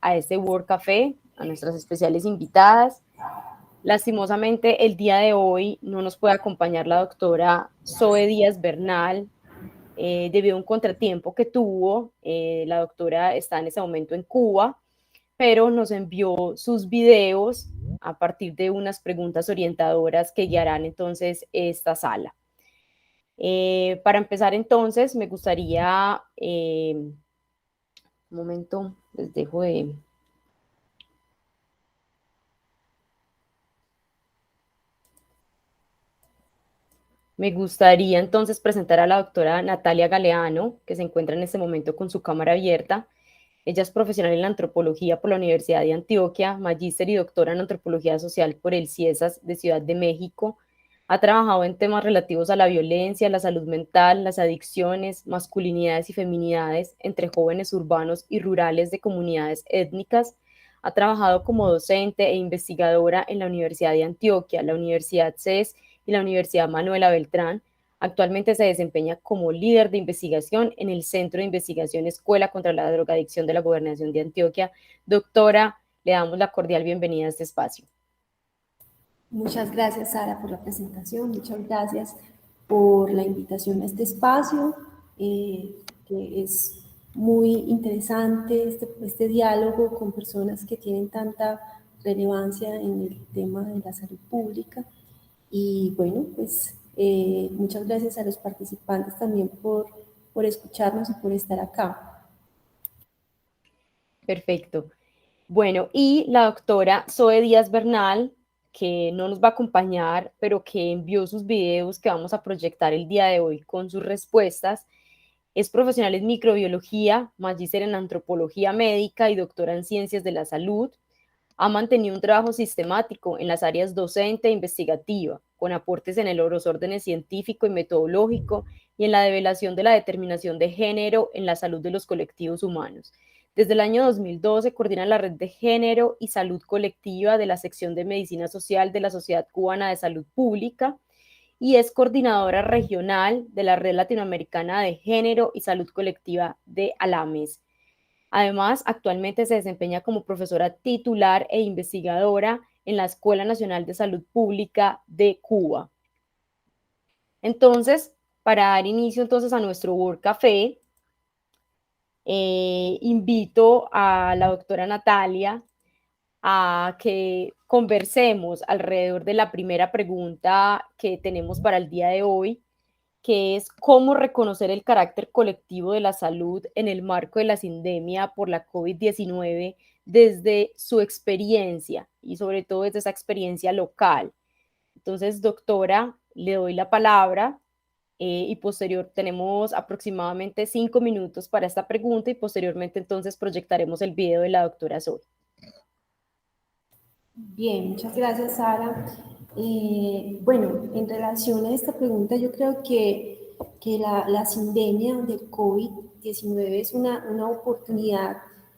a este World Café, a nuestras especiales invitadas. Lastimosamente, el día de hoy no nos puede acompañar la doctora Zoe Díaz Bernal debido a un contratiempo que tuvo. La doctora está en ese momento en Cuba, pero nos envió sus videos a partir de unas preguntas orientadoras que guiarán entonces esta sala. Para empezar entonces, me gustaría, un momento, les dejo de... Me gustaría entonces presentar a la doctora Natalia Galeano, que se encuentra en este momento con su cámara abierta. Ella es profesional en la antropología por la Universidad de Antioquia, magíster y doctora en antropología social por el CIESAS de Ciudad de México. Ha trabajado en temas relativos a la violencia, la salud mental, las adicciones, masculinidades y feminidades entre jóvenes urbanos y rurales de comunidades étnicas. Ha trabajado como docente e investigadora en la Universidad de Antioquia, la Universidad CES y la Universidad Manuela Beltrán. Actualmente se desempeña como líder de investigación en el Centro de Investigación Escuela contra la Drogadicción de la Gobernación de Antioquia. Doctora, le damos la cordial bienvenida a este espacio. Muchas gracias, Sara, por la presentación. Muchas gracias por la invitación a este espacio, que es muy interesante este diálogo con personas que tienen tanta relevancia en el tema de la salud pública. Y bueno, pues muchas gracias a los participantes también por escucharnos y por estar acá. Perfecto. Bueno, y la doctora Zoe Díaz Bernal, que no nos va a acompañar, pero que envió sus videos que vamos a proyectar el día de hoy con sus respuestas. Es profesional en microbiología, magíster en antropología médica y doctora en ciencias de la salud. Ha mantenido un trabajo sistemático en las áreas docente e investigativa, con aportes en el orden científico y metodológico y en la develación de la determinación de género en la salud de los colectivos humanos. Desde el año 2012 coordina la Red de Género y Salud Colectiva de la sección de Medicina Social de la Sociedad Cubana de Salud Pública y es coordinadora regional de la Red Latinoamericana de Género y Salud Colectiva de ALAMES. Además, actualmente se desempeña como profesora titular e investigadora en la Escuela Nacional de Salud Pública de Cuba. Entonces, para dar inicio entonces a nuestro World Café, invito a la doctora Natalia a que conversemos alrededor de la primera pregunta que tenemos para el día de hoy, que es cómo reconocer el carácter colectivo de la salud en el marco de la sindemia por la COVID-19 desde su experiencia y sobre todo desde esa experiencia local. Entonces, doctora, le doy la palabra y posterior tenemos aproximadamente 5 minutos para esta pregunta y posteriormente entonces proyectaremos el video de la doctora Zoe. Bien, muchas gracias, Sara. Bueno, en relación a esta pregunta, yo creo que la sindemia del COVID-19 es una oportunidad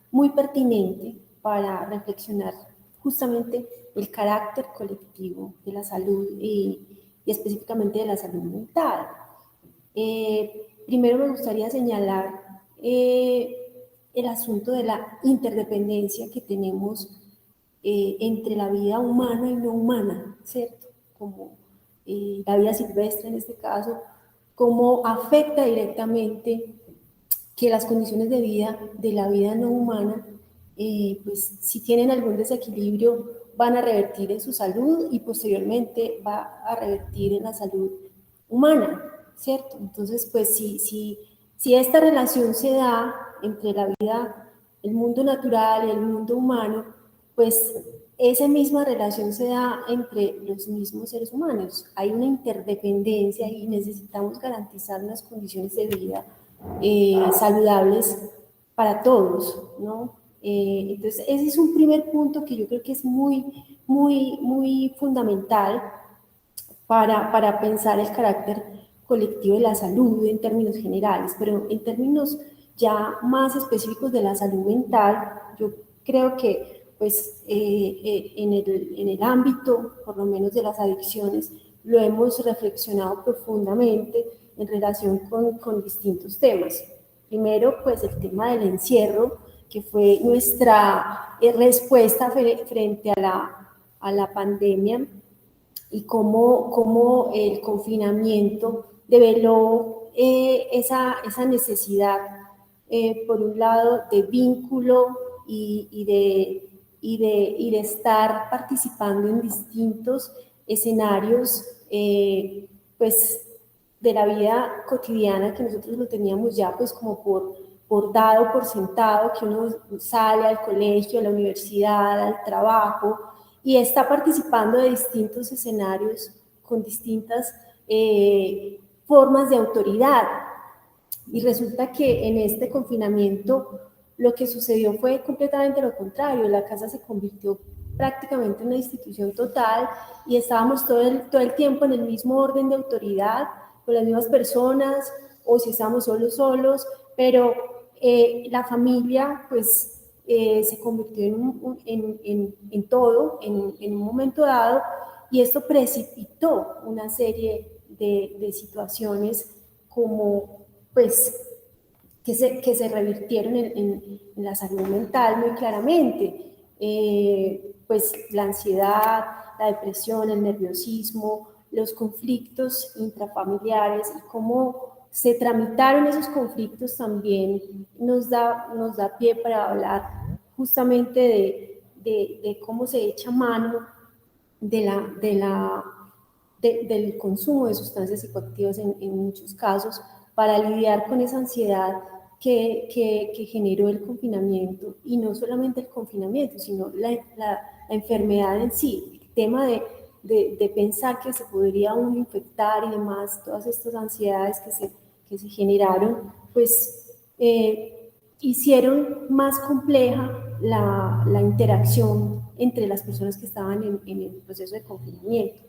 muy pertinente para reflexionar justamente el carácter colectivo de la salud y específicamente de la salud mental. Primero me gustaría señalar el asunto de la interdependencia que tenemos entre la vida humana y no humana, ¿cierto? Como la vida silvestre en este caso, cómo afecta directamente que las condiciones de vida de la vida no humana, pues si tienen algún desequilibrio, van a revertir en su salud y posteriormente va a revertir en la salud humana, ¿cierto? Entonces, pues si esta relación se da entre la vida, el mundo natural y el mundo humano, pues esa misma relación se da entre los mismos seres humanos. Hay una interdependencia y necesitamos garantizar unas condiciones de vida saludables para todos, ¿no? Entonces, ese es un primer punto que yo creo que es muy fundamental para pensar el carácter colectivo de la salud en términos generales, pero en términos ya más específicos de la salud mental, yo creo que pues en el ámbito, por lo menos de las adicciones, lo hemos reflexionado profundamente en relación con distintos temas. Primero, pues el tema del encierro que fue nuestra respuesta frente a la pandemia, y cómo el confinamiento develó esa necesidad, por un lado, de vínculo y de estar participando en distintos escenarios, pues, de la vida cotidiana, que nosotros lo teníamos ya pues como por dado, por sentado, que uno sale al colegio, a la universidad, al trabajo, y está participando de distintos escenarios con distintas formas de autoridad. Y resulta que en este confinamiento lo que sucedió fue completamente lo contrario. La casa se convirtió prácticamente en una institución total y estábamos todo el tiempo en el mismo orden de autoridad, con las mismas personas, o si estábamos solos, pero la familia pues se convirtió en todo, en un momento dado, y esto precipitó una serie de situaciones como pues que se revirtieron en la salud mental muy claramente. Pues la ansiedad, la depresión, el nerviosismo, los conflictos intrafamiliares y cómo se tramitaron esos conflictos también nos da pie para hablar justamente de cómo se echa mano del consumo de sustancias psicoactivas en muchos casos para lidiar con esa ansiedad que generó el confinamiento, y no solamente el confinamiento, sino la enfermedad en sí, el tema de pensar que se podría uno infectar y demás, todas estas ansiedades que se generaron, pues hicieron más compleja la interacción entre las personas que estaban en el proceso de confinamiento.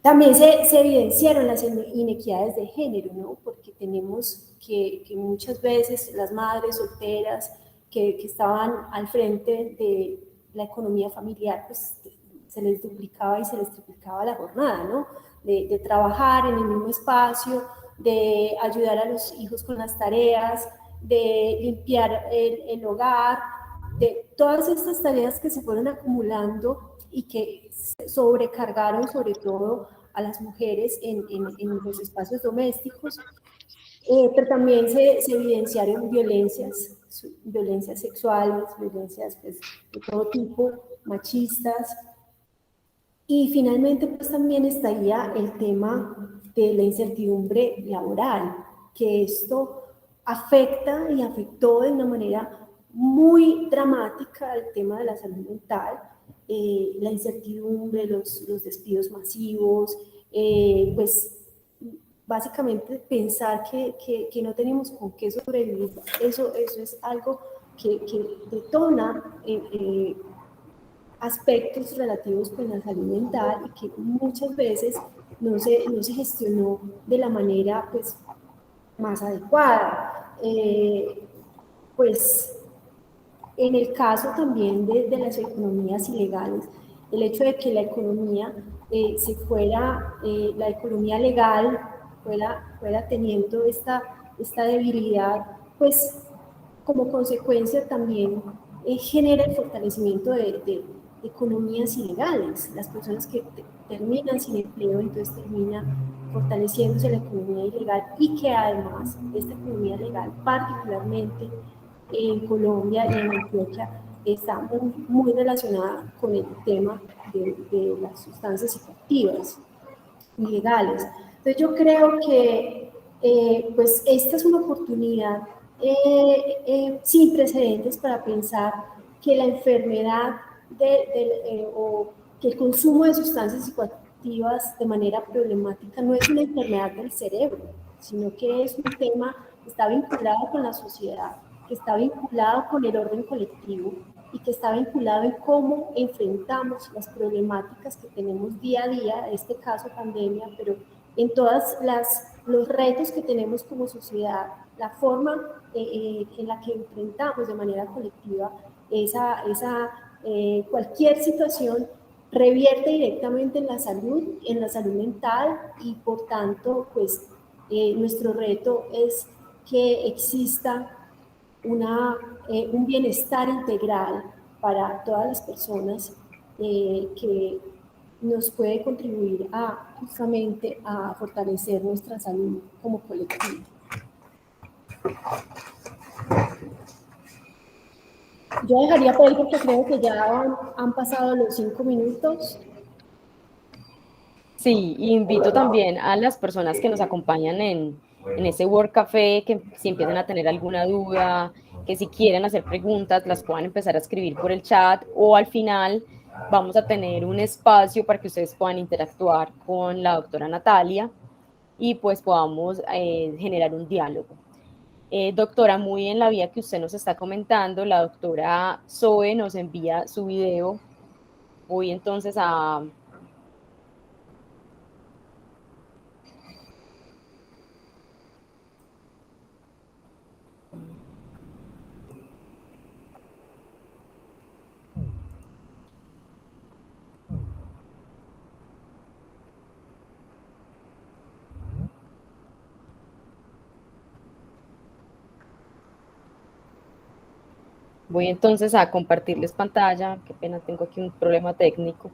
También se evidenciaron las inequidades de género, ¿no? Porque tenemos que muchas veces las madres solteras que estaban al frente de la economía familiar, pues se les duplicaba y se les triplicaba la jornada, ¿no? De trabajar en el mismo espacio, de ayudar a los hijos con las tareas, de limpiar el hogar, de todas estas tareas que se fueron acumulando y que sobrecargaron sobre todo a las mujeres en los espacios domésticos, pero también se evidenciaron violencias sexuales, violencias pues, de todo tipo, machistas, y finalmente pues también estaría el tema de la incertidumbre laboral, que esto afecta y afectó de una manera muy dramática el tema de la salud mental, la incertidumbre, los despidos masivos, pues básicamente pensar que no tenemos con qué sobrevivir, eso es algo que detona aspectos relativos con la salud mental y que muchas veces no se gestionó de la manera pues, más adecuada. Pues en el caso también de las economías ilegales, el hecho de que la economía la economía legal fuera teniendo esta debilidad, pues como consecuencia también genera el fortalecimiento de economías ilegales. Las personas que terminan sin empleo, entonces termina fortaleciéndose la economía ilegal, y que además esta economía legal, particularmente en Colombia y en Antioquia, está muy relacionada con el tema de las sustancias psicoactivas ilegales. Entonces yo creo que pues esta es una oportunidad sin precedentes para pensar que la enfermedad o que el consumo de sustancias psicoactivas de manera problemática no es una enfermedad del cerebro, sino que es un tema que está vinculado con la sociedad, que está vinculado con el orden colectivo y que está vinculado en cómo enfrentamos las problemáticas que tenemos día a día, en este caso pandemia, pero en todas los retos que tenemos como sociedad, la forma en la que enfrentamos de manera colectiva cualquier situación revierte directamente en la salud mental, y por tanto, pues nuestro reto es que exista un bienestar integral para todas las personas que nos puede contribuir justamente a fortalecer nuestra salud como colectivo. Yo dejaría por ahí porque creo que ya han pasado los 5 minutos. Sí, invito también a las personas que nos acompañan en ese World Café, que si empiezan a tener alguna duda, que si quieren hacer preguntas, las puedan empezar a escribir por el chat, o al final vamos a tener un espacio para que ustedes puedan interactuar con la doctora Natalia y pues podamos generar un diálogo. Doctora, muy en la vía que usted nos está comentando, la doctora Zoe nos envía su video. Voy entonces a... Voy entonces a compartirles pantalla. Qué pena, tengo aquí un problema técnico.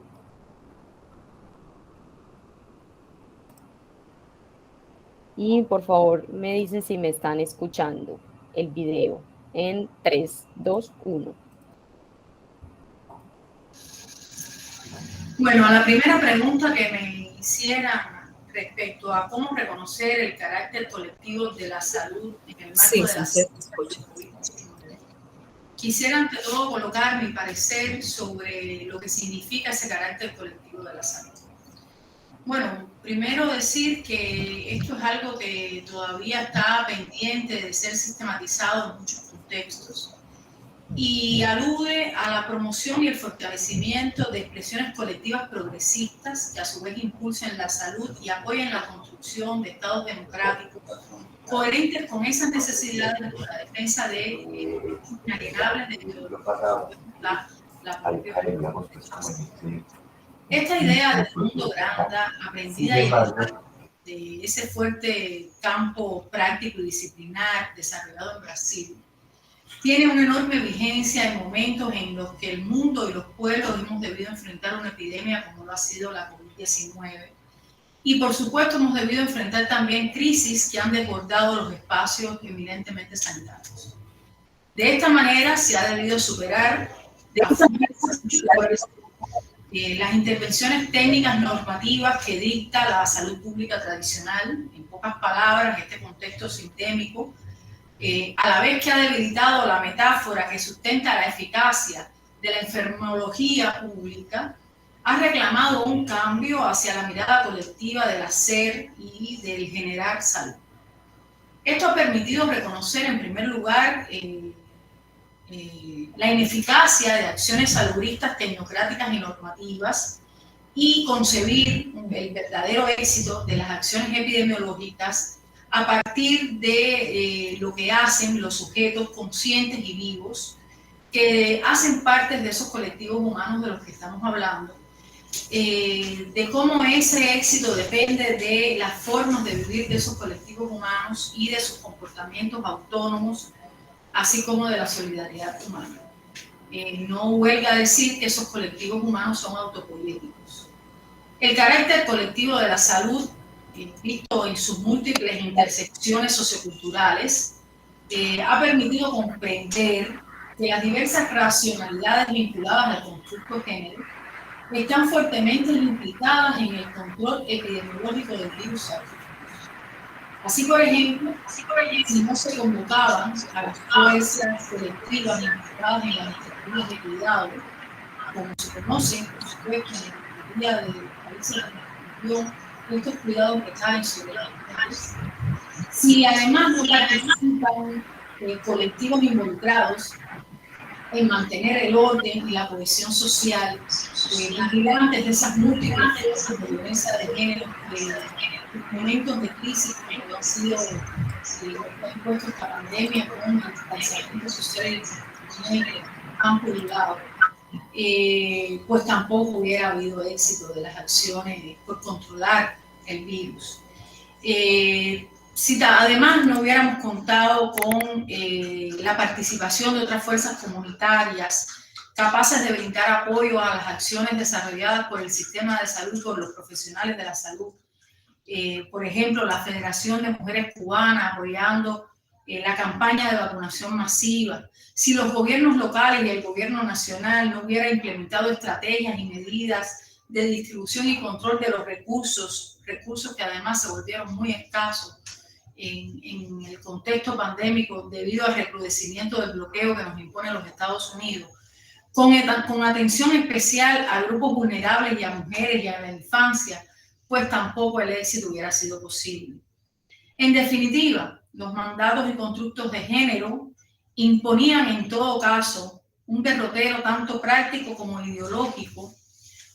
Y por favor me dicen si me están escuchando el video en 3, 2, 1. Bueno, a la primera pregunta que me hicieran respecto a cómo reconocer el carácter colectivo de la salud en el marco de la salud, quisiera ante todo colocar mi parecer sobre lo que significa ese carácter colectivo de la salud. Bueno, primero decir que esto es algo que todavía está pendiente de ser sistematizado en muchos contextos y alude a la promoción y el fortalecimiento de expresiones colectivas progresistas que a su vez impulsen la salud y apoyen la construcción de estados democráticos coherentes con esas necesidades por la defensa de inalienables de la propia vida. Esta idea del mundo grande, aprendida de ese fuerte campo práctico y disciplinar desarrollado en Brasil, tiene una enorme vigencia en momentos en los que el mundo y los pueblos hemos debido enfrentar una epidemia como lo ha sido la COVID-19. Y por supuesto hemos debido enfrentar también crisis que han desbordado los espacios eminentemente sanitarios. De esta manera se ha debido superar las intervenciones técnicas normativas que dicta la salud pública tradicional, en pocas palabras, este contexto sistémico, a la vez que ha debilitado la metáfora que sustenta la eficacia de la enfermología pública, ha reclamado un cambio hacia la mirada colectiva del hacer y del generar salud. Esto ha permitido reconocer en primer lugar la ineficacia de acciones salubristas tecnocráticas y normativas y concebir el verdadero éxito de las acciones epidemiológicas a partir de lo que hacen los sujetos conscientes y vivos que hacen parte de esos colectivos humanos de los que estamos hablando, de cómo ese éxito depende de las formas de vivir de esos colectivos humanos y de sus comportamientos autónomos, así como de la solidaridad humana. No huelga decir que esos colectivos humanos son autopoléticos. El carácter colectivo de la salud, visto en sus múltiples intersecciones socioculturales, ha permitido comprender que las diversas racionalidades vinculadas al constructo de género están fuertemente implicadas en el control epidemiológico del virus SARS-CoV-2. Así, por ejemplo, si no se convocaban a las fuerzas colectivas implicadas en las estructuras de cuidado, como se conocen, por supuesto, en la mayoría de los países de la región, estos cuidados que caen sobre las mujeres, si además no participan colectivos involucrados en mantener el orden y la cohesión social, vigilantes de esas múltiples formas de violencia de género, de momentos de crisis como han sido impuestos esta pandemia con el distanciamiento social y el campo privado, pues tampoco hubiera habido éxito de las acciones por controlar el virus. si además no hubiéramos contado con la participación de otras fuerzas comunitarias capaces de brindar apoyo a las acciones desarrolladas por el sistema de salud, por los profesionales de la salud, por ejemplo, la Federación de Mujeres Cubanas apoyando la campaña de vacunación masiva, si los gobiernos locales y el gobierno nacional no hubiera implementado estrategias y medidas de distribución y control de los recursos que además se volvieron muy escasos en el contexto pandémico debido al recrudecimiento del bloqueo que nos impone los Estados Unidos, con atención especial a grupos vulnerables y a mujeres y a la infancia, pues tampoco el éxito hubiera sido posible. En definitiva, los mandatos y constructos de género imponían en todo caso un derrotero tanto práctico como ideológico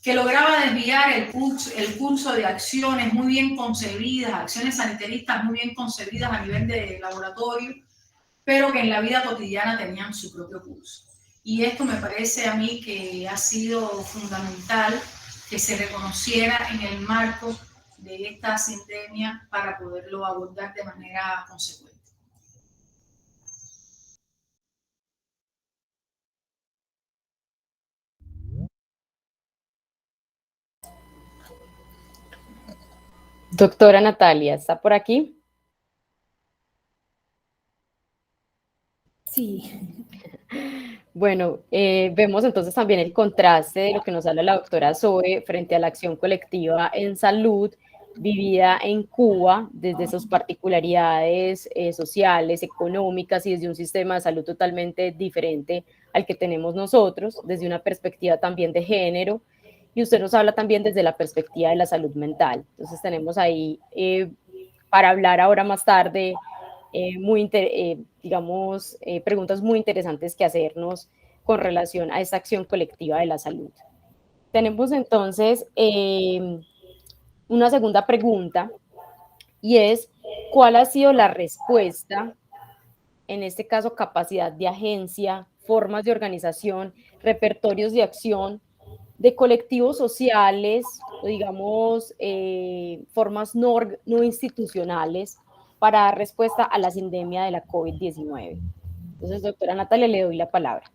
que lograba desviar el curso de acciones muy bien concebidas, acciones sanitaristas muy bien concebidas a nivel de laboratorio, pero que en la vida cotidiana tenían su propio curso. Y esto me parece a mí que ha sido fundamental que se reconociera en el marco de esta sindemia para poderlo abordar de manera consecuente. Doctora Natalia, ¿está por aquí? Sí. Bueno, vemos entonces también el contraste de lo que nos habla la doctora Zoe frente a la acción colectiva en salud vivida en Cuba desde sus particularidades sociales, económicas y desde un sistema de salud totalmente diferente al que tenemos nosotros, desde una perspectiva también de género, y usted nos habla también desde la perspectiva de la salud mental. Entonces tenemos ahí, para hablar ahora más tarde, preguntas muy interesantes que hacernos con relación a esta acción colectiva de la salud. Tenemos entonces una segunda pregunta y es, ¿cuál ha sido la respuesta, en este caso capacidad de agencia, formas de organización, repertorios de acción, de colectivos sociales, o digamos, formas no institucionales para dar respuesta a la sindemia de la COVID-19? Entonces, doctora Natalia, le doy la palabra.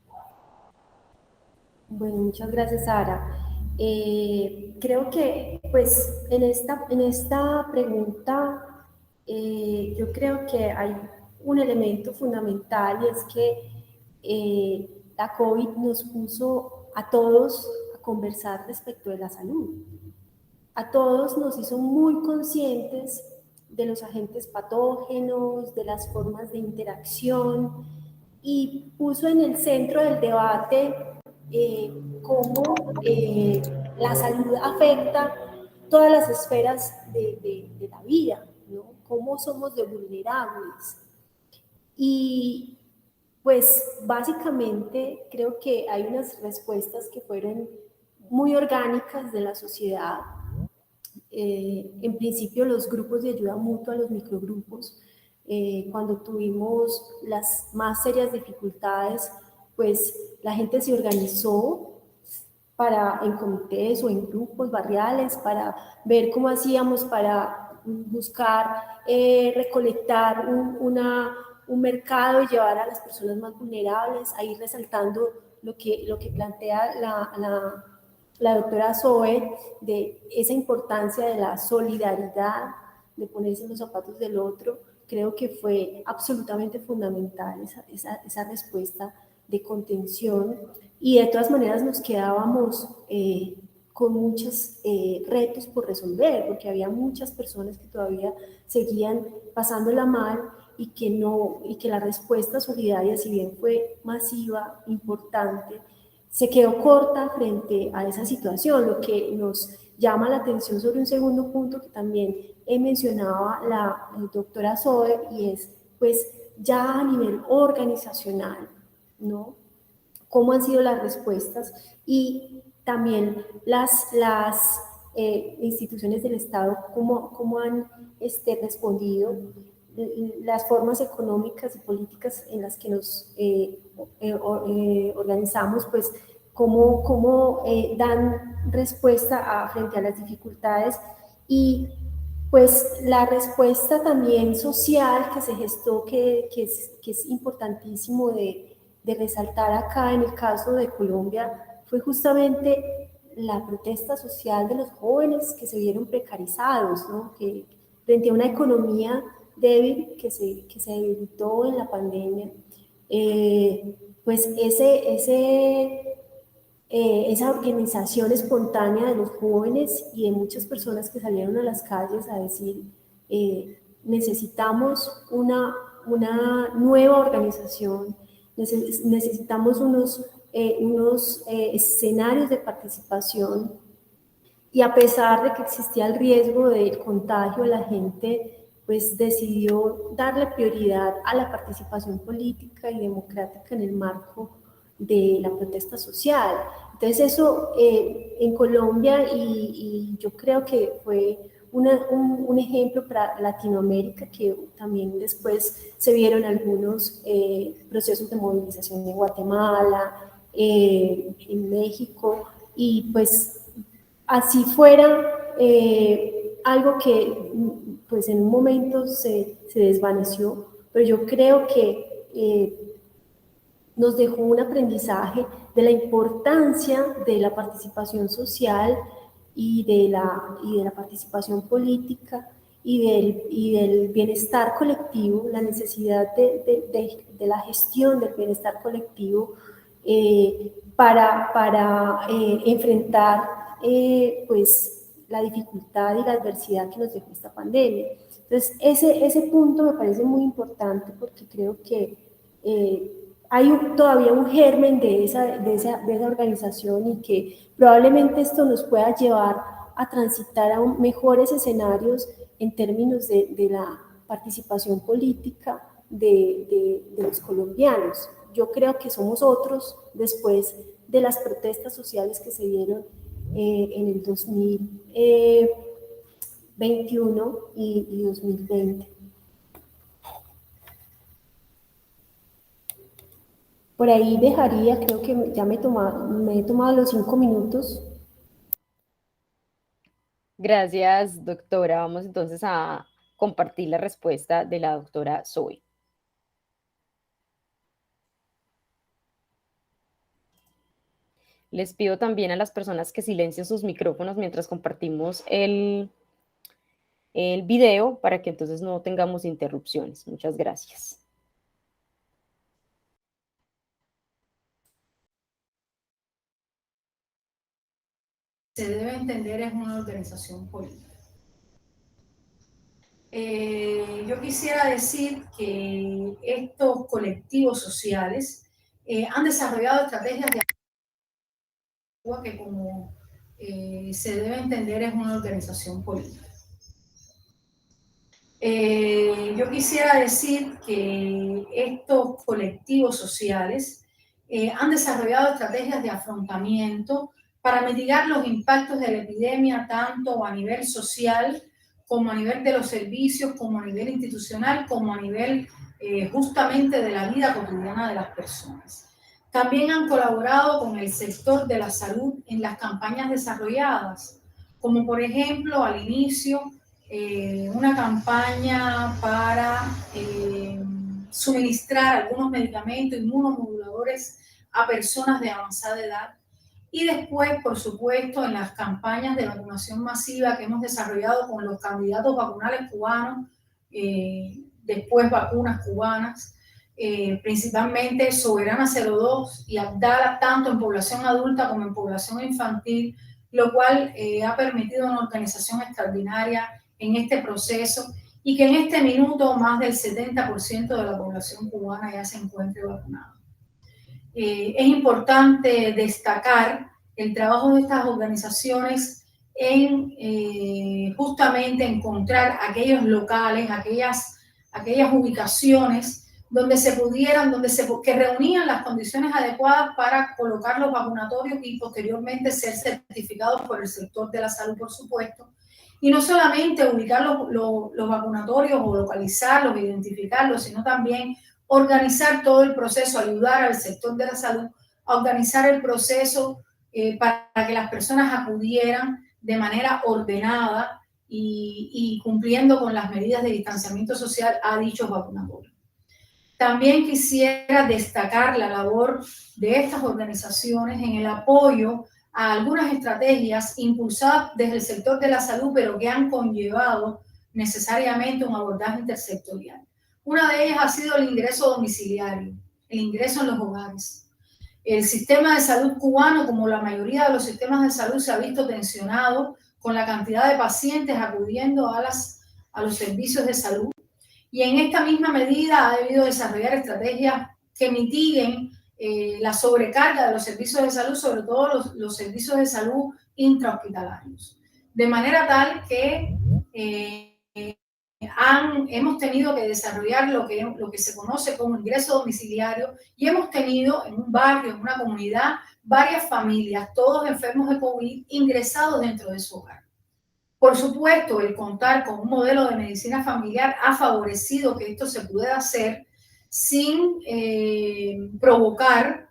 Bueno, muchas gracias, Sara. Creo que, pues, en esta pregunta, yo creo que hay un elemento fundamental y es que la COVID nos puso a todos a conversar respecto de la salud. A todos nos hizo muy conscientes de los agentes patógenos, de las formas de interacción y puso en el centro del debate cómo la salud afecta todas las esferas de la vida, ¿no? Cómo somos de vulnerables. Y pues básicamente creo que hay unas respuestas que fueron muy orgánicas de la sociedad. En principio los grupos de ayuda mutua, los microgrupos, cuando tuvimos las más serias dificultades, pues la gente se organizó en comités o en grupos barriales para ver cómo hacíamos para buscar recolectar un mercado y llevar a las personas más vulnerables, ahí resaltando lo que plantea la doctora Zoe, de esa importancia de la solidaridad, de ponerse en los zapatos del otro. Creo que fue absolutamente fundamental esa respuesta de contención, y de todas maneras nos quedábamos con muchos retos por resolver, porque había muchas personas que todavía seguían pasándola mal y que la respuesta solidaria, si bien fue masiva, importante, se quedó corta frente a esa situación, lo que nos llama la atención sobre un segundo punto que también mencionaba la doctora Zoe, y es pues ya a nivel organizacional, ¿no? ¿Cómo han sido las respuestas? Y también las instituciones del Estado, cómo han respondido, las formas económicas y políticas en las que nos organizamos, pues cómo dan respuesta frente a las dificultades. Y Pues la respuesta también social que se gestó, que es importantísimo de resaltar acá en el caso de Colombia, fue justamente la protesta social de los jóvenes que se vieron precarizados, ¿no? Que frente a una economía débil que se debilitó en la pandemia, pues esa organización espontánea de los jóvenes y de muchas personas que salieron a las calles a decir, necesitamos una nueva organización, necesitamos unos escenarios de participación, y a pesar de que existía el riesgo del contagio, la gente pues decidió darle prioridad a la participación política y democrática en el marco de la protesta social. Entonces eso en Colombia, y yo creo que fue un ejemplo para Latinoamérica, que también después se vieron algunos procesos de movilización en Guatemala, en México, y pues así fuera algo que pues en un momento se desvaneció, pero yo creo que nos dejó un aprendizaje de la importancia de la participación social y de la participación política y del bienestar colectivo, la necesidad de la gestión del bienestar colectivo para enfrentar pues la dificultad y la adversidad que nos dejó esta pandemia. Entonces, ese punto me parece muy importante porque creo que hay todavía un germen de esa organización, y que probablemente esto nos pueda llevar a transitar a mejores escenarios en términos de la participación política de los colombianos. Yo creo que somos otros después de las protestas sociales que se dieron en el 2021 y 2020. Por ahí dejaría, creo que ya me he tomado los 5 minutos. Gracias, doctora. Vamos entonces a compartir la respuesta de la doctora Zoe. Les pido también a las personas que silencien sus micrófonos mientras compartimos el video para que entonces no tengamos interrupciones. Muchas gracias. Se debe entender es una organización política. Yo quisiera decir que estos colectivos sociales han desarrollado estrategias de que, como se debe entender, es una organización política. Yo quisiera decir que estos colectivos sociales han desarrollado estrategias de afrontamiento para mitigar los impactos de la epidemia, tanto a nivel social como a nivel de los servicios, como a nivel institucional, como a nivel justamente de la vida cotidiana de las personas. También han colaborado con el sector de la salud en las campañas desarrolladas, como por ejemplo al inicio una campaña para suministrar algunos medicamentos inmunomoduladores a personas de avanzada edad. Y después, por supuesto, en las campañas de vacunación masiva que hemos desarrollado con los candidatos vacunales cubanos, después vacunas cubanas, principalmente Soberana 02 y Abdala, tanto en población adulta como en población infantil, lo cual ha permitido una organización extraordinaria en este proceso, y que en este minuto más del 70% de la población cubana ya se encuentre vacunada. Es importante destacar el trabajo de estas organizaciones en justamente encontrar aquellos locales, aquellas ubicaciones donde que reunían las condiciones adecuadas para colocar los vacunatorios y posteriormente ser certificados por el sector de la salud, por supuesto. Y no solamente ubicar los vacunatorios o localizarlos, identificarlos, sino también organizar todo el proceso, ayudar al sector de la salud a organizar el proceso para que las personas acudieran de manera ordenada y cumpliendo con las medidas de distanciamiento social a dichos vacunadores. También quisiera destacar la labor de estas organizaciones en el apoyo a algunas estrategias impulsadas desde el sector de la salud, pero que han conllevado necesariamente un abordaje intersectorial. Una de ellas ha sido el ingreso domiciliario, el ingreso en los hogares. El sistema de salud cubano, como la mayoría de los sistemas de salud, se ha visto tensionado con la cantidad de pacientes acudiendo a los servicios de salud. Y en esta misma medida ha debido desarrollar estrategias que mitiguen la sobrecarga de los servicios de salud, sobre todo los servicios de salud intrahospitalarios. De manera tal que hemos tenido que desarrollar lo que se conoce como ingreso domiciliario y hemos tenido en un barrio, en una comunidad, varias familias, todos enfermos de COVID, ingresados dentro de su hogar. Por supuesto, el contar con un modelo de medicina familiar ha favorecido que esto se pueda hacer sin provocar,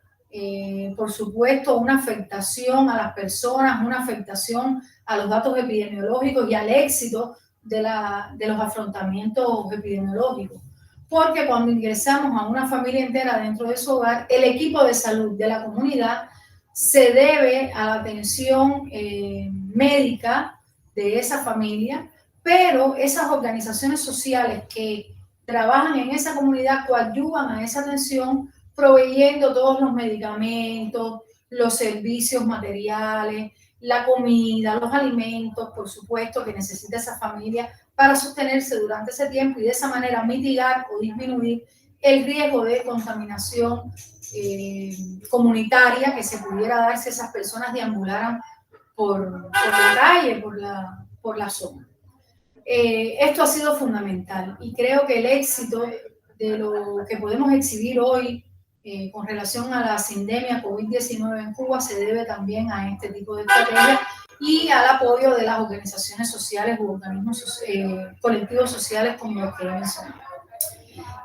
por supuesto, una afectación a las personas, una afectación a los datos epidemiológicos y al éxito de los afrontamientos epidemiológicos. Porque cuando ingresamos a una familia entera dentro de su hogar, el equipo de salud de la comunidad se debe a la atención médica de esa familia, pero esas organizaciones sociales que trabajan en esa comunidad coadyuvan a esa atención proveyendo todos los medicamentos, los servicios materiales, la comida, los alimentos, por supuesto, que necesita esa familia para sostenerse durante ese tiempo y de esa manera mitigar o disminuir el riesgo de contaminación comunitaria que se pudiera dar si esas personas deambularan por la calle, por la zona. Esto ha sido fundamental y creo que el éxito de lo que podemos exhibir hoy con relación a la sindemia COVID-19 en Cuba se debe también a este tipo de estrategias y al apoyo de las organizaciones sociales u organismos colectivos sociales como los que he mencionado.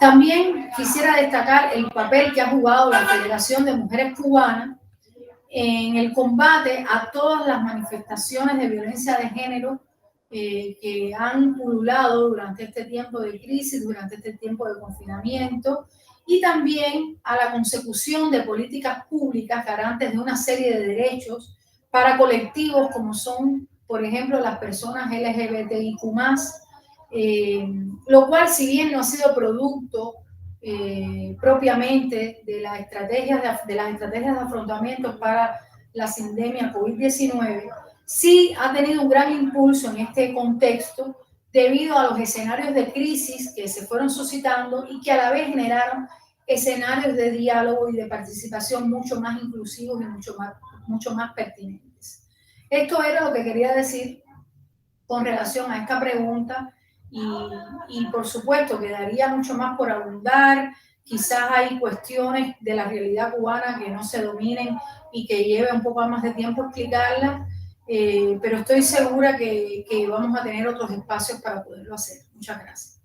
También quisiera destacar el papel que ha jugado la Federación de Mujeres Cubanas en el combate a todas las manifestaciones de violencia de género que han pululado durante este tiempo de crisis, durante este tiempo de confinamiento, y también a la consecución de políticas públicas garantes de una serie de derechos para colectivos como son, por ejemplo, las personas LGBTIQ+, lo cual, si bien no ha sido producto propiamente de las estrategias de afrontamiento para la sindemia COVID-19, sí ha tenido un gran impulso en este contexto debido a los escenarios de crisis que se fueron suscitando y que a la vez generaron escenarios de diálogo y de participación mucho más inclusivos y mucho más pertinentes. Esto era lo que quería decir con relación a esta pregunta. Y por supuesto quedaría mucho más por abundar, quizás hay cuestiones de la realidad cubana que no se dominen y que lleve un poco más de tiempo explicarlas, pero estoy segura que vamos a tener otros espacios para poderlo hacer. Muchas gracias.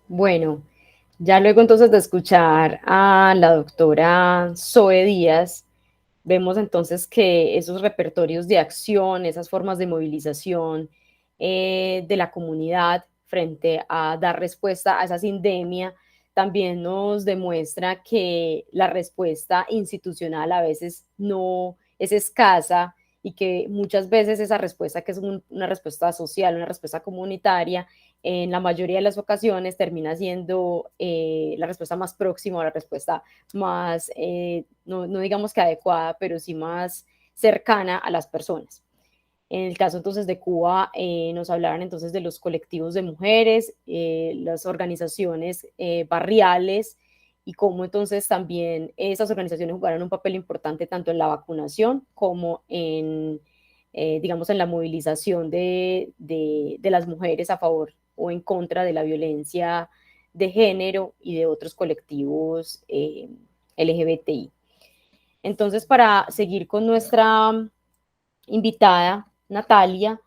Bueno, ya luego entonces de escuchar a la doctora Zoe Díaz, vemos entonces que esos repertorios de acción, esas formas de movilización de la comunidad frente a dar respuesta a esa sindemia, también nos demuestra que la respuesta institucional a veces no es escasa y que muchas veces esa respuesta, que es una respuesta social, una respuesta comunitaria, en la mayoría de las ocasiones termina siendo la respuesta más próxima o la respuesta más, no digamos que adecuada, pero sí más cercana a las personas. En el caso entonces de Cuba, nos hablaron entonces de los colectivos de mujeres, las organizaciones barriales y cómo entonces también esas organizaciones jugaron un papel importante tanto en la vacunación como en, digamos, en la movilización de las mujeres a favor o en contra de la violencia de género y de otros colectivos LGBTI. Entonces, para seguir con nuestra invitada, Natalia,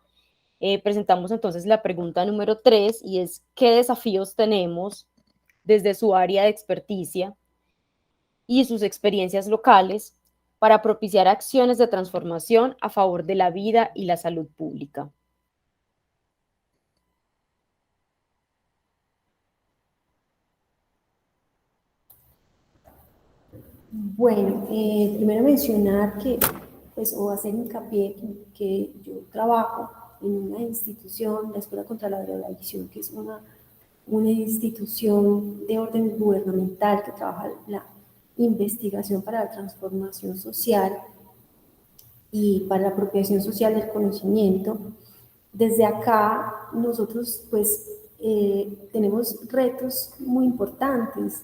presentamos entonces la pregunta número 3 y es: ¿qué desafíos tenemos desde su área de experticia y sus experiencias locales para propiciar acciones de transformación a favor de la vida y la salud pública. Bueno, primero mencionar que, pues, o hacer hincapié que yo trabajo en una institución, la Escuela contra la Drogadicción, que es una institución de orden gubernamental que trabaja la investigación para la transformación social y para la apropiación social del conocimiento. Desde acá nosotros pues tenemos retos muy importantes,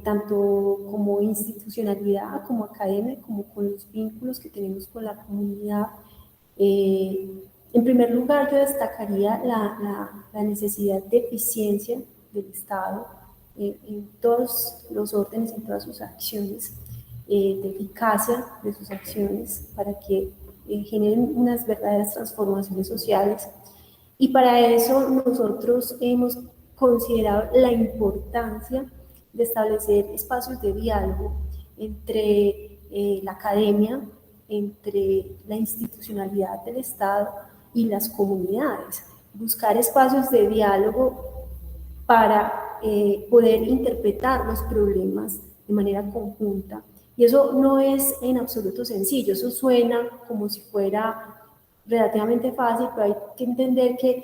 tanto como institucionalidad, como academia, como con los vínculos que tenemos con la comunidad. En primer lugar, yo destacaría la necesidad de eficiencia del Estado en todos los órdenes, en todas sus acciones, de eficacia de sus acciones para que generen unas verdaderas transformaciones sociales. Y para eso nosotros hemos considerado la importancia de establecer espacios de diálogo entre la academia, entre la institucionalidad del Estado y las comunidades. Buscar espacios de diálogo para poder interpretar los problemas de manera conjunta. Y eso no es en absoluto sencillo, eso suena como si fuera relativamente fácil, pero hay que entender que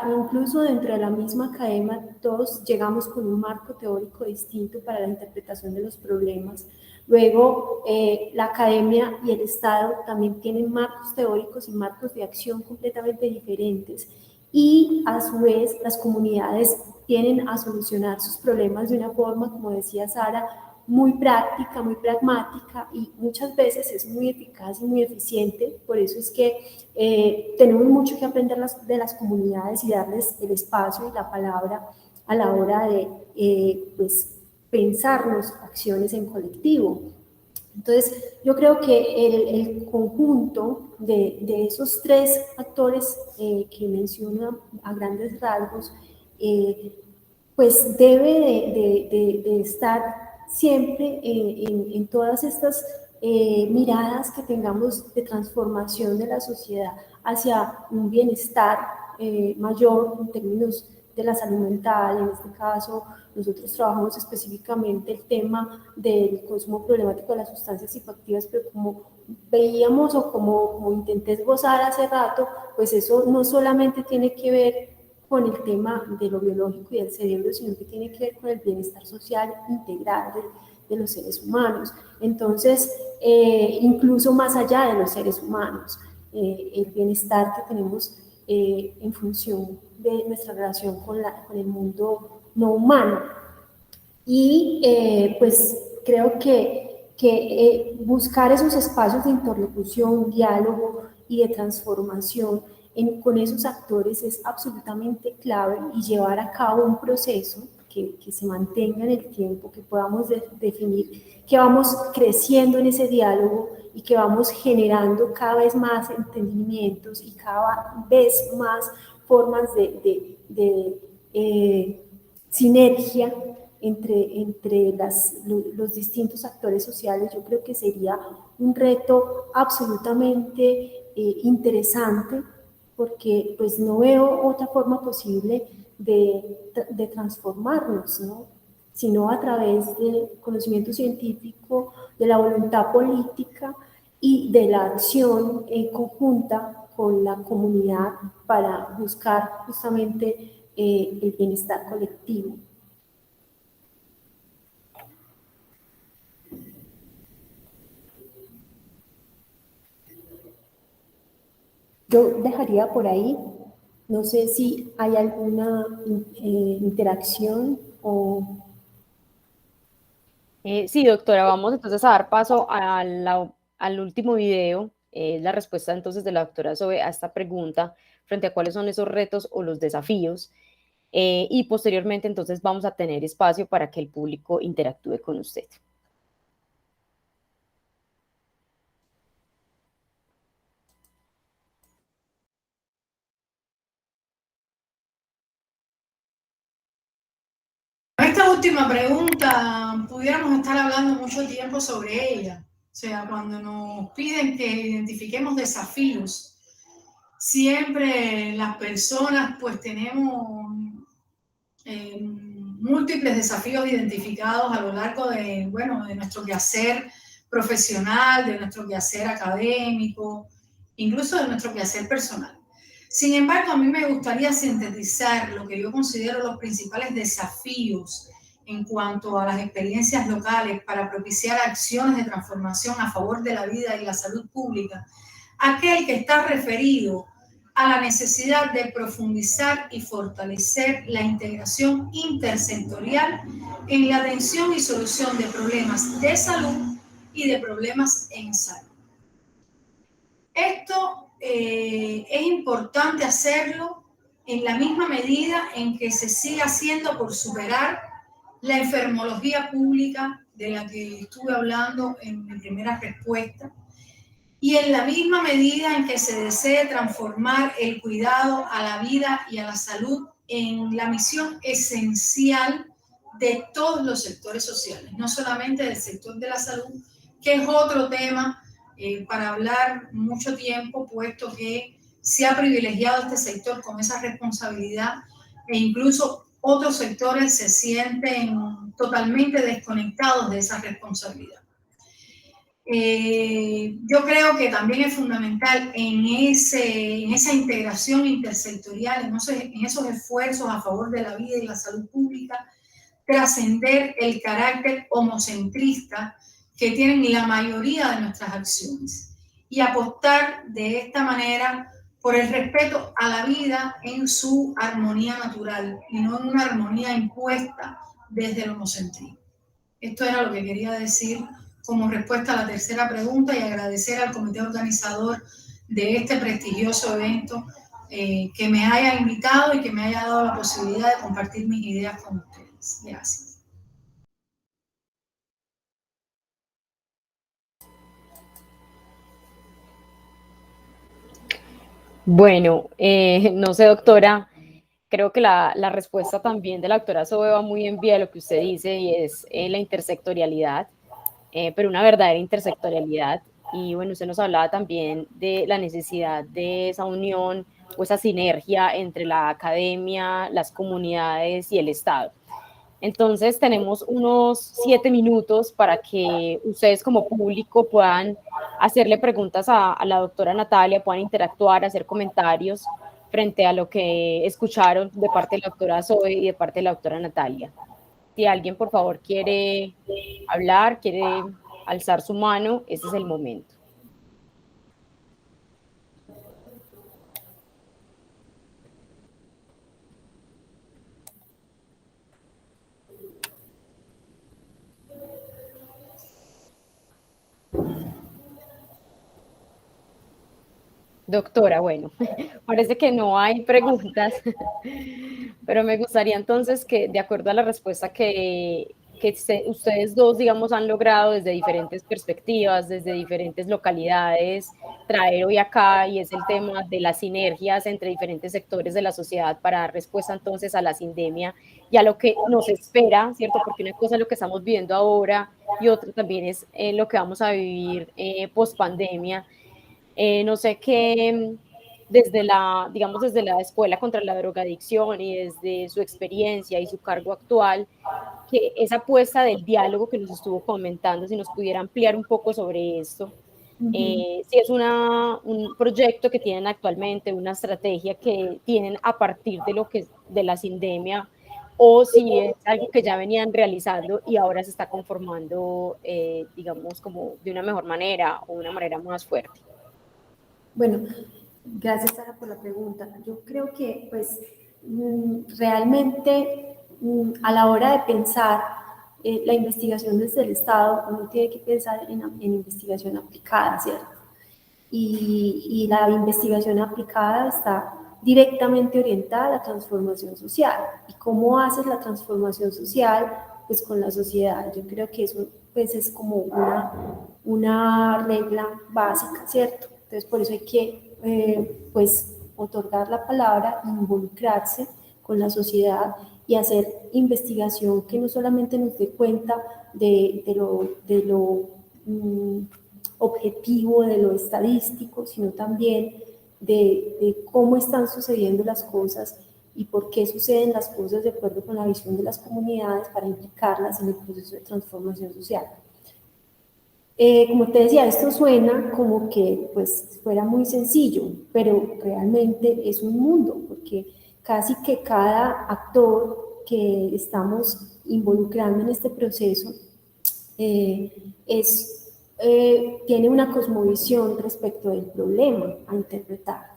incluso dentro de la misma academia, todos llegamos con un marco teórico distinto para la interpretación de los problemas. Luego, la academia y el Estado también tienen marcos teóricos y marcos de acción completamente diferentes. Y a su vez, las comunidades tienen a solucionar sus problemas de una forma, como decía Sara, muy práctica, muy pragmática y muchas veces es muy eficaz y muy eficiente. Por eso es que tenemos mucho que aprender de las comunidades y darles el espacio y la palabra a la hora de pues, pensarnos acciones en colectivo. Entonces, yo creo que el conjunto de esos tres actores que menciono a grandes rasgos, pues debe de estar siempre en todas estas miradas que tengamos de transformación de la sociedad hacia un bienestar mayor en términos de la salud mental. En este caso, nosotros trabajamos específicamente el tema del consumo problemático de las sustancias psicoactivas, pero como veíamos o como intenté esbozar hace rato, pues eso no solamente tiene que ver con el tema de lo biológico y del cerebro, sino que tiene que ver con el bienestar social integral de los seres humanos. Entonces, incluso más allá de los seres humanos, el bienestar que tenemos en función de nuestra relación con el mundo no humano. Y pues creo que buscar esos espacios de interlocución, diálogo y de transformación con esos actores es absolutamente clave, y llevar a cabo un proceso que se mantenga en el tiempo, que podamos definir, que vamos creciendo en ese diálogo y que vamos generando cada vez más entendimientos y cada vez más formas de sinergia entre los distintos actores sociales. Yo creo que sería un reto absolutamente interesante, porque pues no veo otra forma posible de transformarnos, ¿no? Sino a través del conocimiento científico, de la voluntad política y de la acción conjunta con la comunidad para buscar justamente el bienestar colectivo. Yo dejaría por ahí, no sé si hay alguna interacción o... Sí, doctora, vamos entonces a dar paso al último video, la respuesta entonces de la doctora Zoe a esta pregunta frente a cuáles son esos retos o los desafíos, y posteriormente entonces vamos a tener espacio para que el público interactúe con usted. Esta última pregunta, pudiéramos estar hablando mucho tiempo sobre ella. O sea, cuando nos piden que identifiquemos desafíos, siempre las personas pues tenemos múltiples desafíos identificados a lo largo de, bueno, de nuestro quehacer profesional, de nuestro quehacer académico, incluso de nuestro quehacer personal. Sin embargo, a mí me gustaría sintetizar lo que yo considero los principales desafíos en cuanto a las experiencias locales para propiciar acciones de transformación a favor de la vida y la salud pública, aquel que está referido a la necesidad de profundizar y fortalecer la integración intersectorial en la atención y solución de problemas de salud y de problemas en salud. Esto es importante hacerlo en la misma medida en que se sigue haciendo por superar la enfermología pública de la que estuve hablando en mi primera respuesta, y en la misma medida en que se desee transformar el cuidado a la vida y a la salud en la misión esencial de todos los sectores sociales, no solamente del sector de la salud, que es otro tema para hablar mucho tiempo, puesto que se ha privilegiado este sector con esa responsabilidad e incluso otros sectores se sienten totalmente desconectados de esa responsabilidad. Yo creo que también es fundamental en esa integración intersectorial, en esos esfuerzos a favor de la vida y la salud pública, trascender el carácter homocentrista que tienen la mayoría de nuestras acciones y apostar de esta manera por el respeto a la vida en su armonía natural y no en una armonía impuesta desde el homocentrismo. Esto era lo que quería decir como respuesta a la tercera pregunta y agradecer al comité organizador de este prestigioso evento que me haya invitado y que me haya dado la posibilidad de compartir mis ideas con ustedes. Gracias. Bueno, no sé, doctora, creo que la respuesta también de la doctora Sobe va muy en vía de lo que usted dice y es la intersectorialidad, pero una verdadera intersectorialidad. Y bueno, usted nos hablaba también de la necesidad de esa unión o esa sinergia entre la academia, las comunidades y el Estado. Entonces tenemos unos 7 minutos para que ustedes como público puedan hacerle preguntas a la doctora Natalia, puedan interactuar, hacer comentarios frente a lo que escucharon de parte de la doctora Zoe y de parte de la doctora Natalia. Si alguien, por favor, quiere hablar, quiere alzar su mano, ese es el momento. Doctora, bueno, parece que no hay preguntas, pero me gustaría entonces que, de acuerdo a la respuesta que ustedes dos, digamos, han logrado desde diferentes perspectivas, desde diferentes localidades, traer hoy acá, y es el tema de las sinergias entre diferentes sectores de la sociedad para dar respuesta entonces a la sindemia y a lo que nos espera, ¿cierto? Porque una cosa es lo que estamos viviendo ahora y otra también es lo que vamos a vivir post pandemia. No sé qué, digamos, desde la Escuela contra la Drogadicción y desde su experiencia y su cargo actual, que esa apuesta del diálogo que nos estuvo comentando, si nos pudiera ampliar un poco sobre esto, si es un proyecto que tienen actualmente, una estrategia que tienen a partir de la sindemia, o si es algo que ya venían realizando y ahora se está conformando, digamos, como de una mejor manera o una manera más fuerte. Bueno, gracias Sara por la pregunta. Yo creo que pues realmente a la hora de pensar la investigación desde el Estado, uno tiene que pensar en investigación aplicada, ¿cierto? Y la investigación aplicada está directamente orientada a la transformación social. ¿Y cómo haces la transformación social? Pues con la sociedad. Yo creo que eso pues, es como una regla básica, ¿cierto? Entonces, por eso hay que pues, otorgar la palabra, involucrarse con la sociedad y hacer investigación que no solamente nos dé cuenta de lo objetivo, de lo estadístico, sino también de cómo están sucediendo las cosas y por qué suceden las cosas de acuerdo con la visión de las comunidades para implicarlas en el proceso de transformación social. Como te decía, esto suena como que pues fuera muy sencillo, pero realmente es un mundo, porque casi que cada actor que estamos involucrando en este proceso tiene una cosmovisión respecto del problema a interpretar.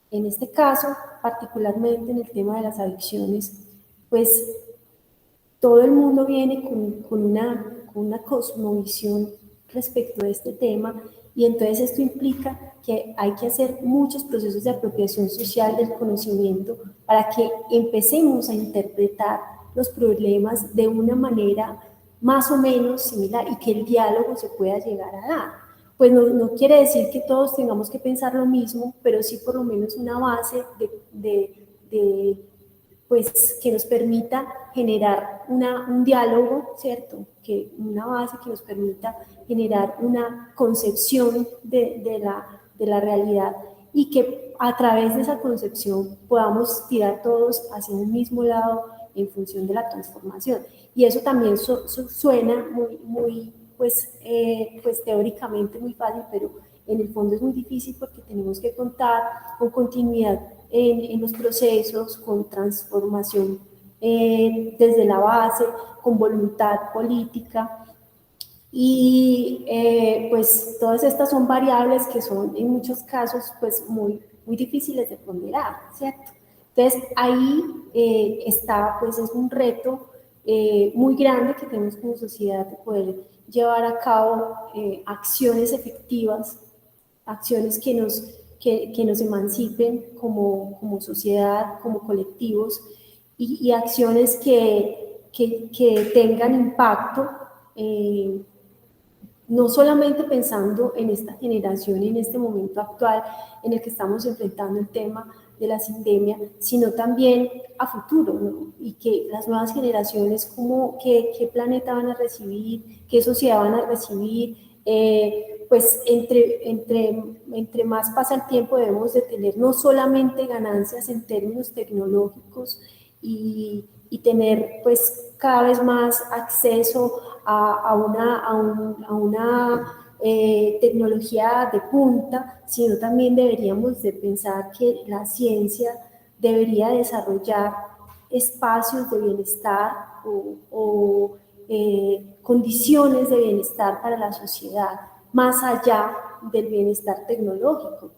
En este caso, particularmente en el tema de las adicciones, pues todo el mundo viene con una cosmovisión respecto de este tema, y entonces esto implica que hay que hacer muchos procesos de apropiación social del conocimiento para que empecemos a interpretar los problemas de una manera más o menos similar y que el diálogo se pueda llegar a dar. Pues no quiere decir que todos tengamos que pensar lo mismo, pero sí por lo menos una base pues que nos permita generar un diálogo, ¿cierto? Una base que nos permita generar una concepción de la realidad, y que a través de esa concepción podamos tirar todos hacia un mismo lado en función de la transformación. Y eso también suena pues teóricamente muy fácil, pero en el fondo es muy difícil, porque tenemos que contar con continuidad en los procesos, con transformación desde la base, con voluntad política, y pues todas estas son variables que son en muchos casos pues muy difíciles de ponderar, ¿cierto? Entonces ahí está, pues es un reto muy grande que tenemos como sociedad, de poder llevar a cabo acciones efectivas, acciones que nos emancipen como sociedad, como colectivos, y acciones que tengan impacto, no solamente pensando en esta generación y en este momento actual en el que estamos enfrentando el tema de la sindemia, sino también a futuro, ¿no? Y que las nuevas generaciones, qué planeta van a recibir, qué sociedad van a recibir. Pues entre más pasa el tiempo, debemos de tener no solamente ganancias en términos tecnológicos y tener pues cada vez más acceso a una tecnología de punta, sino también deberíamos de pensar que la ciencia debería desarrollar espacios de bienestar o condiciones de bienestar para la sociedad, más allá del bienestar tecnológico.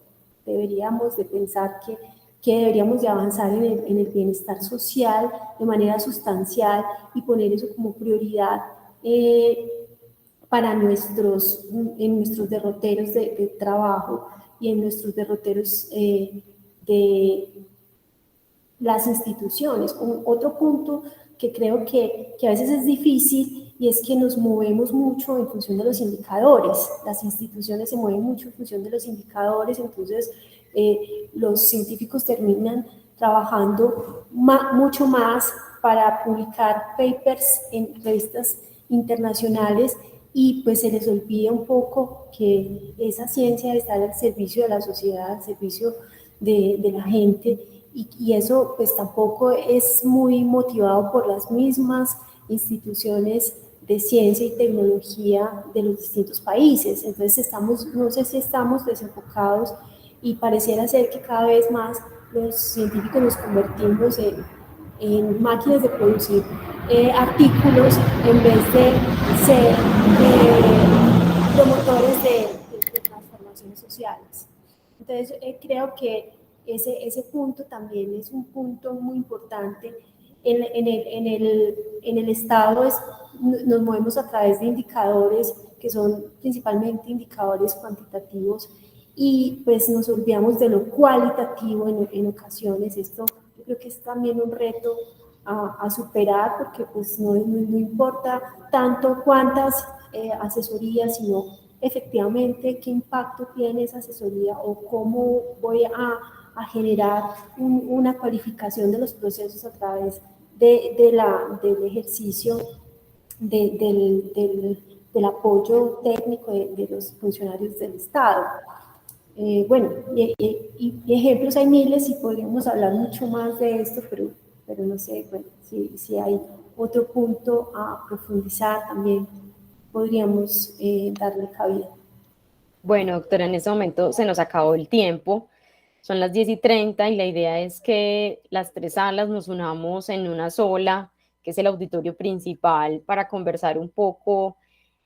Deberíamos de pensar que deberíamos de avanzar en el bienestar social de manera sustancial y poner eso como prioridad en nuestros derroteros de trabajo y en nuestros derroteros de las instituciones. Otro punto que creo que a veces es difícil, y es que nos movemos mucho en función de los indicadores. Las instituciones se mueven mucho en función de los indicadores, entonces los científicos terminan trabajando mucho más para publicar papers en revistas internacionales, y pues se les olvida un poco que esa ciencia debe estar al servicio de la sociedad, al servicio de la gente, y eso pues tampoco es muy motivado por las mismas instituciones de ciencia y tecnología de los distintos países. Entonces no sé si estamos desenfocados, y pareciera ser que cada vez más los científicos nos convertimos en máquinas de producir artículos, en vez de ser promotores de transformaciones sociales. Entonces creo que ese punto también es un punto muy importante. En el Estado nos movemos a través de indicadores que son principalmente indicadores cuantitativos, y pues nos olvidamos de lo cualitativo en ocasiones. Esto yo creo que es también un reto a superar, porque pues no importa tanto cuántas asesorías, sino efectivamente qué impacto tiene esa asesoría, o cómo voy a generar una cualificación de los procesos a través del ejercicio del apoyo técnico de los funcionarios del Estado. Bueno, y ejemplos hay miles y podríamos hablar mucho más de esto, pero no sé, bueno, si hay otro punto a profundizar también podríamos darle cabida. Bueno, doctora, en este momento se nos acabó el tiempo. Son las 10:30 y la idea es que las tres salas nos unamos en una sola, que es el auditorio principal, para conversar un poco,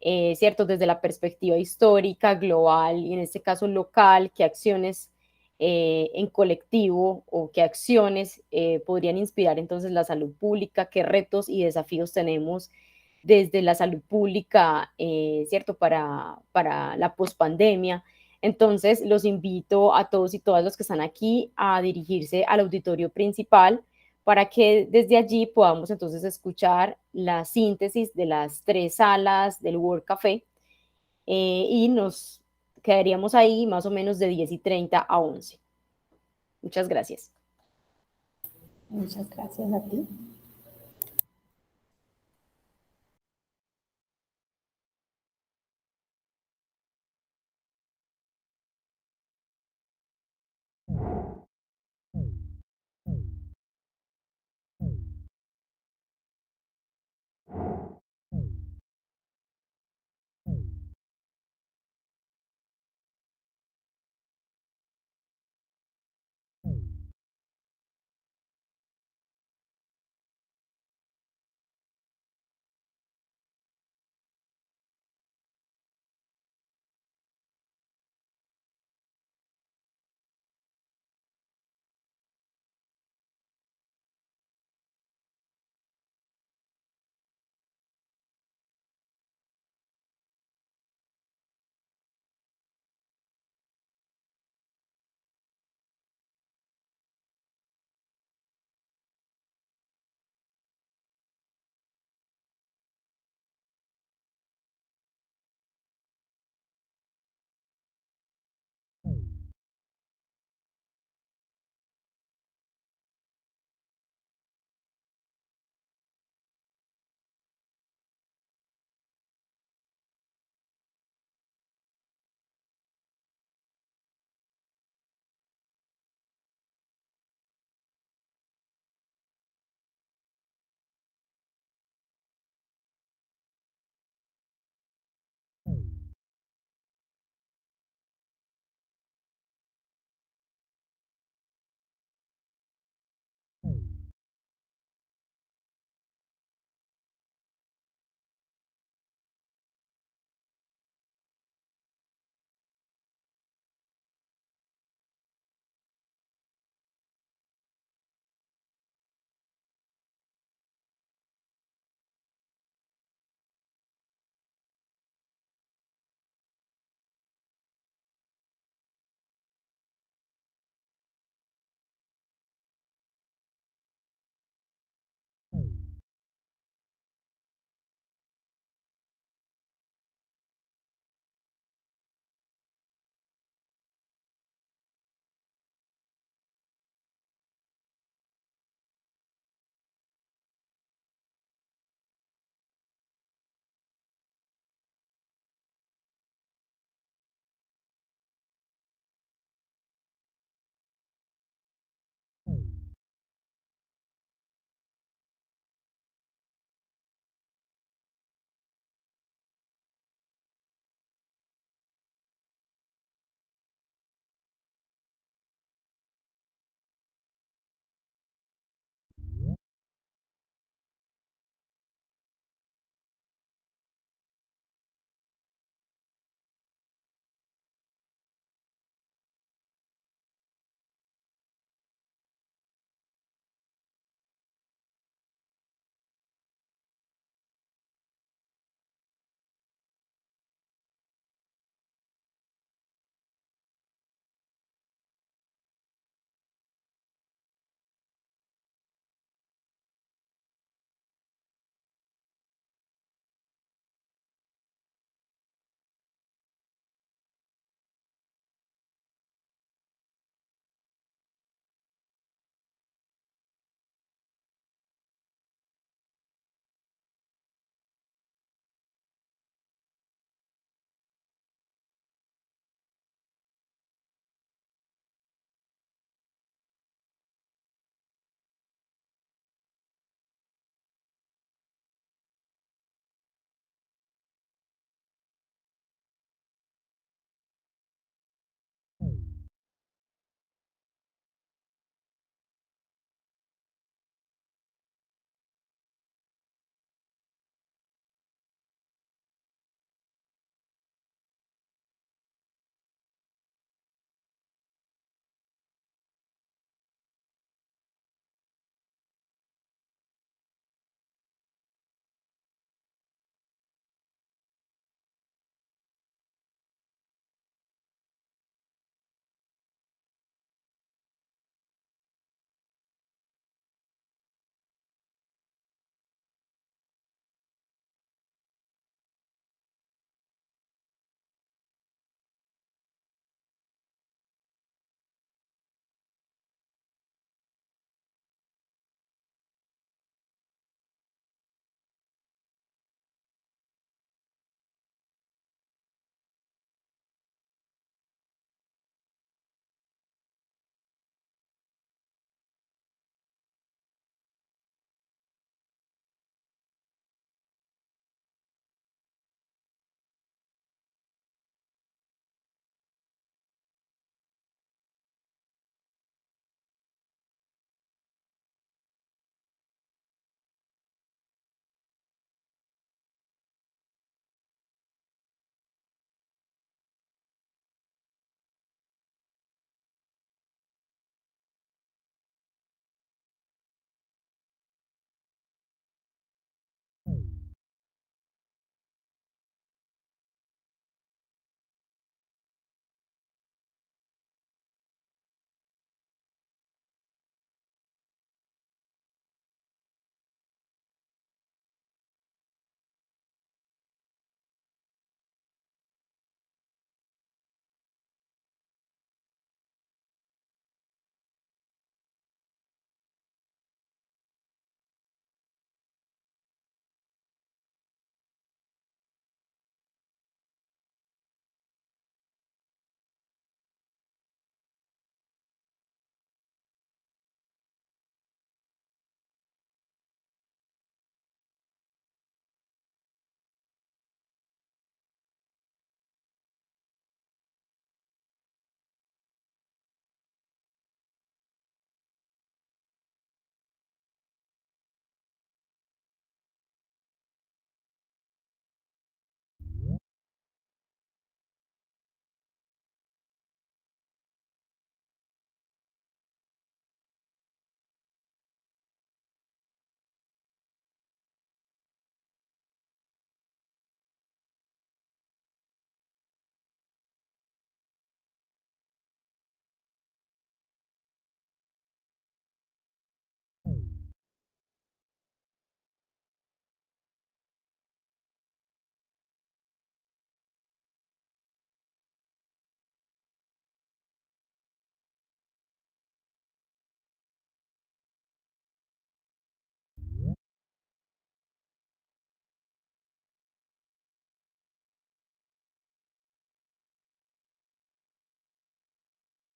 ¿cierto? Desde la perspectiva histórica, global y en este caso local, qué acciones en colectivo o qué acciones podrían inspirar entonces la salud pública, qué retos y desafíos tenemos desde la salud pública, ¿cierto? Para la pospandemia. Entonces, los invito a todos y todas los que están aquí a dirigirse al auditorio principal para que desde allí podamos entonces escuchar la síntesis de las tres salas del World Café y nos quedaríamos ahí más o menos de 10:30 a 11. Muchas gracias. Muchas gracias a ti.